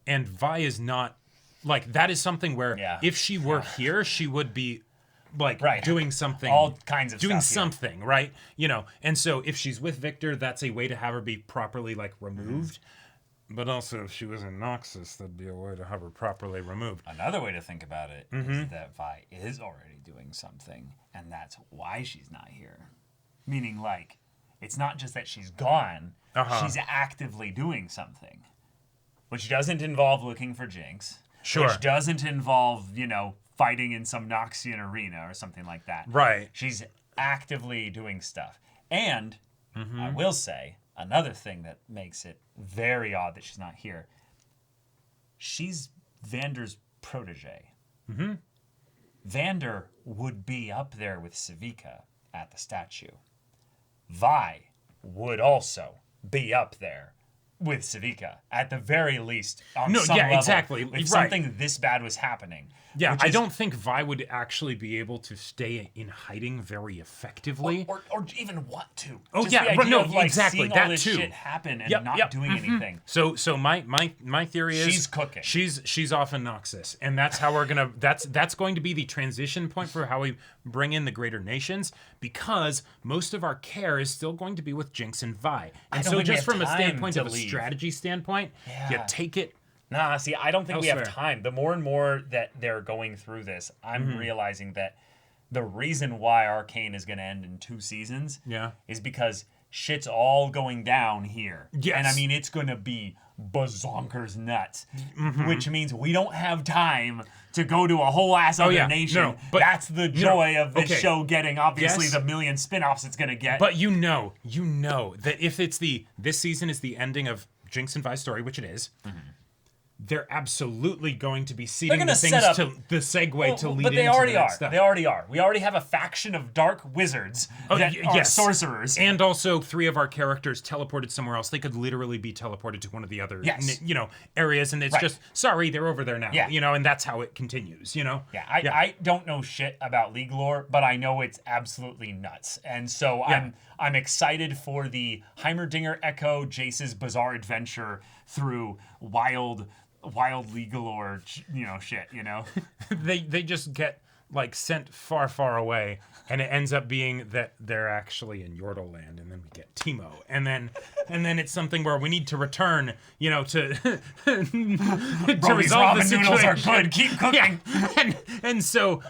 And Vi is not like, that is something where if she were here, she would be like doing something, all kinds of doing stuff something, right? And so if she's with Victor, that's a way to have her be properly like removed. But also, if she was in Noxus, that'd be a way to have her properly removed. Another way to think about it is that Vi is already doing something, and that's why she's not here. Meaning, like, it's not just that she's gone, she's actively doing something. Which doesn't involve looking for Jinx. Sure. Which doesn't involve, fighting in some Noxian arena or something like that. Right. She's actively doing stuff. And, I will say, another thing that makes it very odd that she's not here. She's Vander's protege. Vander would be up there with Civica at the statue. Vi would also be up there with Civica, at the very least, on some level. Exactly. If something this bad was happening. Yeah, I don't think Vi would actually be able to stay in hiding very effectively. Or even want to. Oh, Just yeah, the idea of, exactly. Seeing That all this too. shit happen and not doing anything. So my theory is she's cooking. She's off in Noxus, and that's how we're gonna. That's going to be the transition point for how we bring in the greater nations, because most of our care is still going to be with Jinx and Vi. And so just from a standpoint of a strategy standpoint, you take it. Nah, see, I don't think we have elsewhere. time. The more and more that they're going through this, I'm realizing that the reason why Arcane is going to end in 2 seasons is because shit's all going down here. Yes. And I mean, it's going to be bazonkers nuts, which means we don't have time to go to a whole ass other nation. No, but that's the joy of this show getting, obviously, the million spin-offs it's going to get. But you know that if it's this season is the ending of Jinx and Vi's story, which it is, they're absolutely going to be seeding gonna the things set up- to the segue to lead but they into already the are. next stuff. They already are. We already have a faction of dark wizards that are yes. sorcerers. And also 3 of our characters teleported somewhere else. They could literally be teleported to one of the other Yes. areas, and it's Right. just, sorry, they're over there now. Yeah. And that's how it continues, Yeah, I don't know shit about League lore, but I know it's absolutely nuts. And so I'm excited for the Heimerdinger Echo Jace's bizarre adventure through wild legal lore, shit, they just get like sent far away, and it ends up being that they're actually in Yordoland, and then we get Teemo, and then it's something where we need to return, to to resolve the ramen situation. noodles are good. Keep cooking. Yeah. And so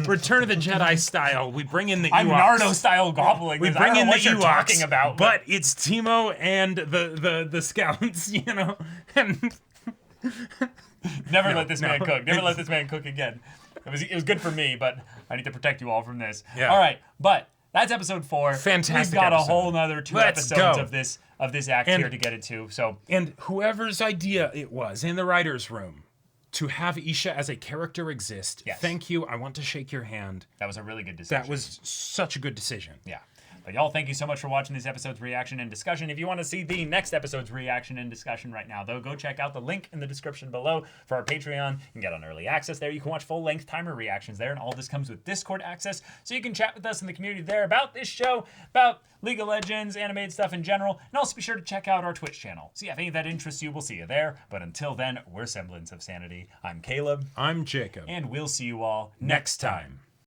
Return of the Jedi style, we bring in the I'm Ewoks. Nardo style gobbling. We this. bring I don't in know the what you're Ewoks, talking about, but it's Teemo and the Scouts, and Never let this man cook. Never let this man cook again. It was good for me, but I need to protect you all from this. Yeah. All right, but that's episode 4. Fantastic We've got episode. a whole nother 2 Let's episodes go. of this act here to get into. So, and whoever's idea it was in the writer's room to have Isha as a character exist, thank you. I want to shake your hand. That was a really good decision. That was such a good decision. Yeah. But y'all, thank you so much for watching this episode's reaction and discussion. If you want to see the next episode's reaction and discussion right now, though, go check out the link in the description below for our Patreon. You can get on early access there. You can watch full-length timer reactions there, and all this comes with Discord access, so you can chat with us in the community there about this show, about League of Legends, animated stuff in general, and also be sure to check out our Twitch channel. So yeah, if any of that interests you, we'll see you there. But until then, we're Semblance of Sanity. I'm Caleb. I'm Jacob. And we'll see you all next time.